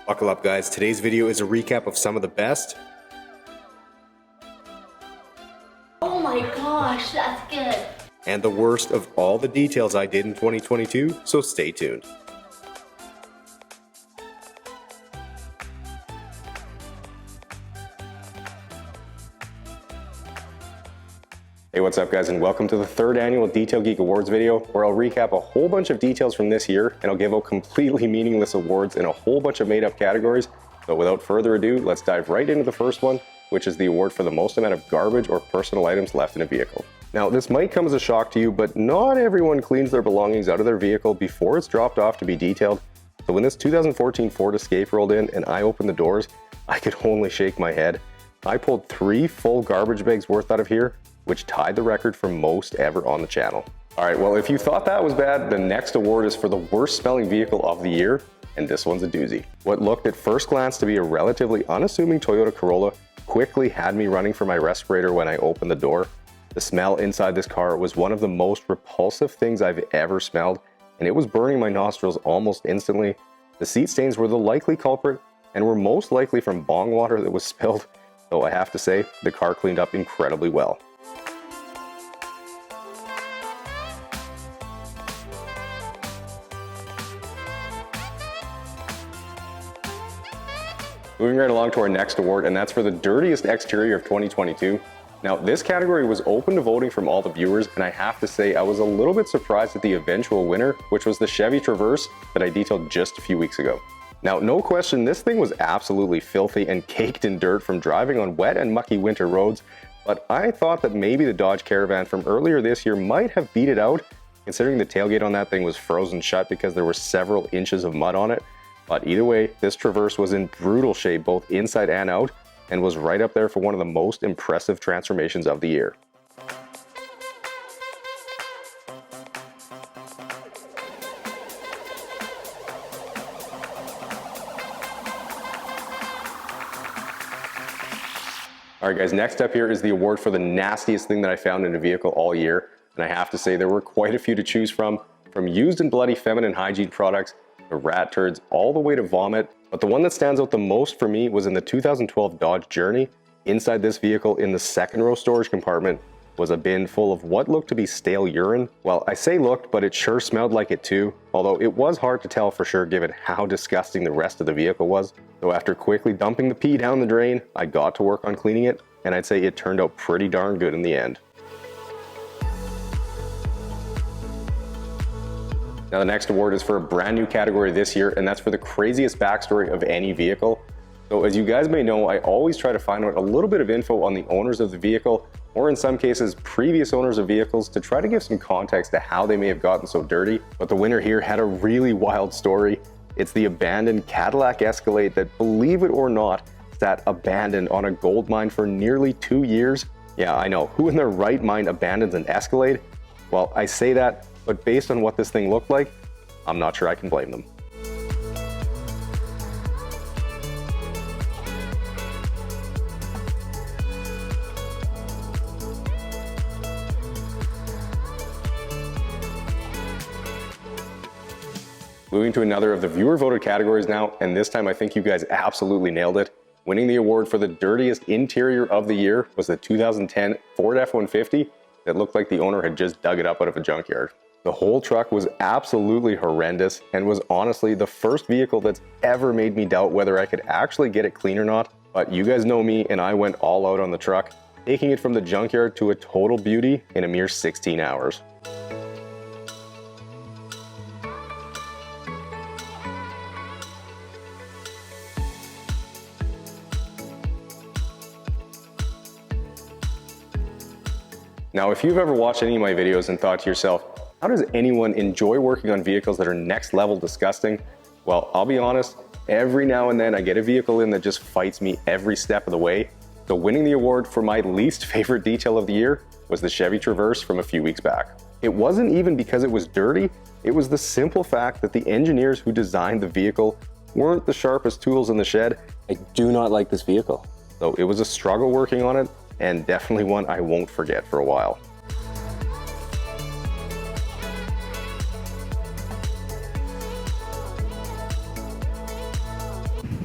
Buckle up, guys. Today's video is a recap of some of the best Oh my gosh, that's good. and the worst of all the details I did in 2022, so stay tuned. Hey, what's up guys, and welcome to the third annual Detail Geek Awards video, where I'll recap a whole bunch of details from this year, and I'll give out completely meaningless awards in a whole bunch of made-up categories. So without further ado, let's dive right into the first one, which is the award for the most amount of garbage or personal items left in a vehicle. Now, this might come as a shock to you, but not everyone cleans their belongings out of their vehicle before it's dropped off to be detailed. So when this 2014 Ford Escape rolled in and I opened the doors, I could only shake my head. I pulled 3 full garbage bags worth out of here, which tied the record for most ever on the channel. All right, well, if you thought that was bad, the next award is for the worst smelling vehicle of the year, and this one's a doozy. What looked at first glance to be a relatively unassuming Toyota Corolla quickly had me running for my respirator when I opened the door. The smell inside this car was one of the most repulsive things I've ever smelled, and it was burning my nostrils almost instantly. The seat stains were the likely culprit and were most likely from bong water that was spilled, though I have to say, the car cleaned up incredibly well. Moving right along to our next award, and that's for the dirtiest exterior of 2022. Now, this category was open to voting from all the viewers, and I have to say I was a little bit surprised at the eventual winner, which was the Chevy Traverse that I detailed just a few weeks ago. Now, no question, this thing was absolutely filthy and caked in dirt from driving on wet and mucky winter roads, but I thought that maybe the Dodge Caravan from earlier this year might have beat it out, considering the tailgate on that thing was frozen shut because there were several inches of mud on it. But either way, this Traverse was in brutal shape both inside and out, and was right up there for one of the most impressive transformations of the year. Alright guys, next up here is the award for the nastiest thing that I found in a vehicle all year, and I have to say there were quite a few to choose from used and bloody feminine hygiene products, to rat turds, all the way to vomit. But the one that stands out the most for me was in the 2012 Dodge Journey. Inside this vehicle, in the second row storage compartment, was a bin full of what looked to be stale urine. Well, I say looked, but it sure smelled like it too, although it was hard to tell for sure given how disgusting the rest of the vehicle was. So after quickly dumping the pee down the drain, I got to work on cleaning it, and I'd say it turned out pretty darn good in the end. Now the next award is for a brand new category this year, and that's for the craziest backstory of any vehicle. So as you guys may know, I always try to find out a little bit of info on the owners of the vehicle, or in some cases, previous owners of vehicles, to try to give some context to how they may have gotten so dirty. But the winner here had a really wild story. It's the abandoned Cadillac Escalade that, believe it or not, sat abandoned on a gold mine for nearly 2 years. Yeah, I know, who in their right mind abandons an Escalade? Well, I say that, but based on what this thing looked like, I'm not sure I can blame them. Moving to another of the viewer voted categories now, and this time I think you guys absolutely nailed it. Winning the award for the dirtiest interior of the year was the 2010 Ford F-150 that looked like the owner had just dug it up out of a junkyard. The whole truck was absolutely horrendous and was honestly the first vehicle that's ever made me doubt whether I could actually get it clean or not. But you guys know me, and I went all out on the truck, taking it from the junkyard to a total beauty in a mere 16 hours. Now, if you've ever watched any of my videos and thought to yourself, how does anyone enjoy working on vehicles that are next level disgusting? Well, I'll be honest, every now and then I get a vehicle in that just fights me every step of the way. So winning the award for my least favorite detail of the year was the Chevy Traverse from a few weeks back. It wasn't even because it was dirty, it was the simple fact that the engineers who designed the vehicle weren't the sharpest tools in the shed. I do not like this vehicle. So it was a struggle working on it, and definitely one I won't forget for a while.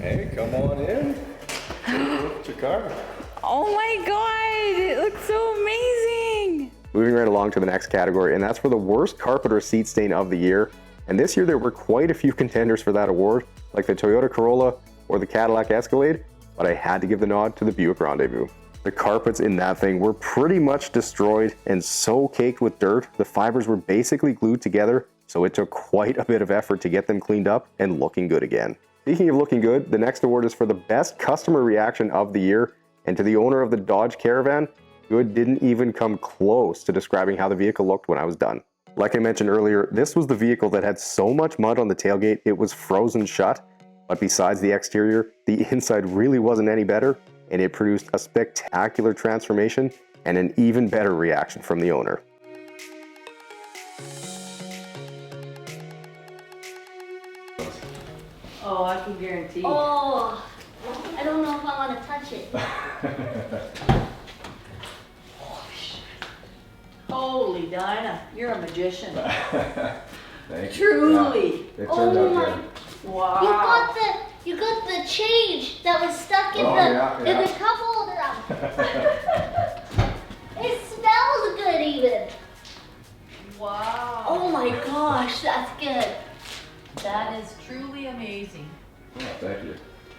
Hey, come on in. Look at your car. Oh my God, it looks so amazing. Moving right along to the next category, and that's for the worst carpet or seat stain of the year. And this year there were quite a few contenders for that award, like the Toyota Corolla or the Cadillac Escalade, but I had to give the nod to the Buick Rendezvous. The carpets in that thing were pretty much destroyed and so caked with dirt, the fibers were basically glued together, so it took quite a bit of effort to get them cleaned up and looking good again. Speaking of looking good, the next award is for the best customer reaction of the year, and to the owner of the Dodge Caravan, good didn't even come close to describing how the vehicle looked when I was done. Like I mentioned earlier, this was the vehicle that had so much mud on the tailgate it was frozen shut, but besides the exterior, the inside really wasn't any better, and it produced a spectacular transformation and an even better reaction from the owner. Oh, I can guarantee. Oh, I don't know if I want to touch it. Holy Dinah, you're a magician. Thank Truly. Yeah, it Oh turned out my! good. Wow. You got the change that was stuck in in the cup holder. It smells good even. Wow. Oh my gosh, that's good. That is truly amazing. Oh, thank you.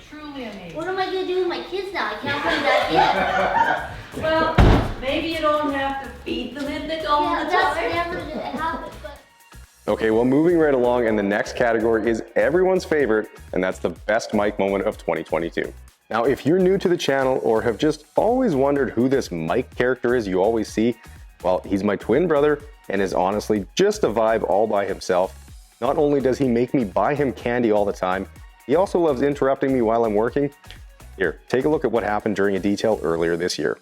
Truly amazing. What am I gonna do with my kids now? I can't put them back in. Well, maybe you don't have to feed them in the all Yeah, the that's time. never gonna happen. But Okay, well, moving right along, and the next category is everyone's favorite, and that's the best Mike moment of 2022. Now, if you're new to the channel or have just always wondered who this Mike character is you always see, well, he's my twin brother and is honestly just a vibe all by himself. Not only does he make me buy him candy all the time, he also loves interrupting me while I'm working. Here, take a look at what happened during a detail earlier this year.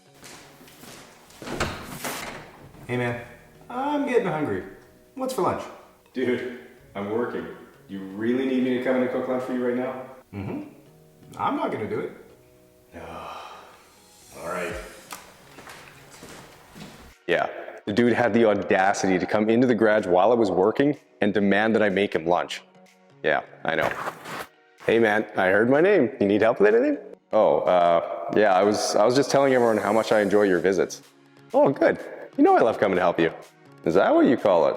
Hey man, I'm getting hungry. What's for lunch? Dude, I'm working. You really need me to come in and cook lunch for you right now? I'm not gonna do it. All right. Yeah, the dude had the audacity to come into the garage while I was working and demand that I make him lunch. Yeah, I know. Hey man, I heard my name. You need help with anything? Oh, yeah, I was just telling everyone how much I enjoy your visits. Oh, good. You know I love coming to help you. Is that what you call it?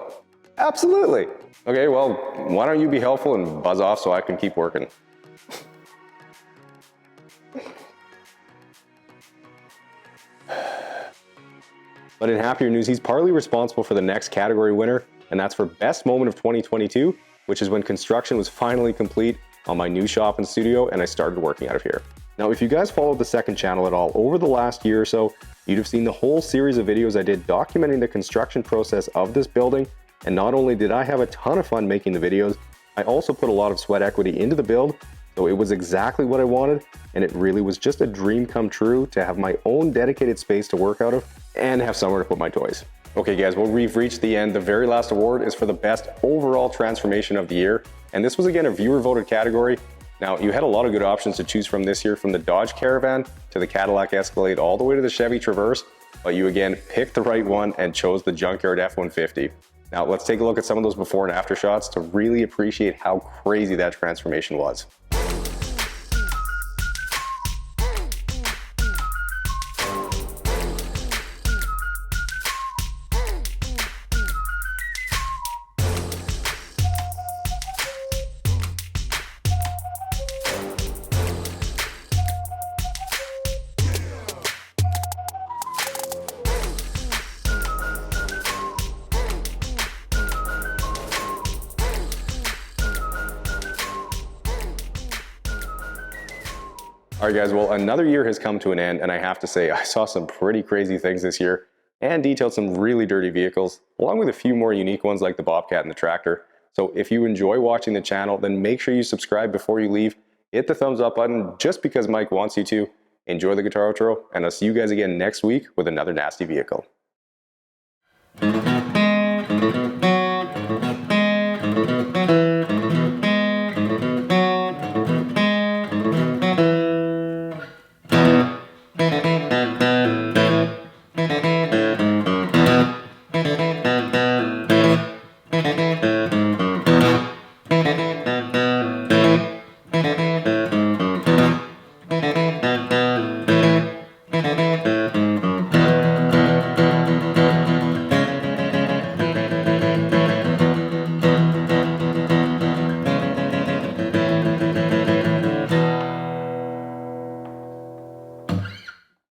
Absolutely. Okay, well, why don't you be helpful and buzz off so I can keep working? But in happier news, he's partly responsible for the next category winner, and that's for Best Moment of 2022, which is when construction was finally complete on my new shop and studio, and I started working out of here. Now, if you guys followed the second channel at all over the last year or so, you'd have seen the whole series of videos I did documenting the construction process of this building, and not only did I have a ton of fun making the videos, I also put a lot of sweat equity into the build, so it was exactly what I wanted, and it really was just a dream come true to have my own dedicated space to work out of and have somewhere to put my toys. Okay guys, well, we've reached the end. The very last award is for the best overall transformation of the year, and this was again a viewer voted category. Now, you had a lot of good options to choose from this year, from the Dodge Caravan to the Cadillac Escalade all the way to the Chevy Traverse, but you again picked the right one and chose the junkyard F-150. Now let's take a look at some of those before and after shots to really appreciate how crazy that transformation was. All right guys, well, another year has come to an end, and I have to say I saw some pretty crazy things this year and detailed some really dirty vehicles, along with a few more unique ones like the Bobcat and the tractor. So if you enjoy watching the channel, then make sure you subscribe before you leave. Hit the thumbs up button just because Mike wants you to. Enjoy the guitar outro, and I'll see you guys again next week with another nasty vehicle. Bye.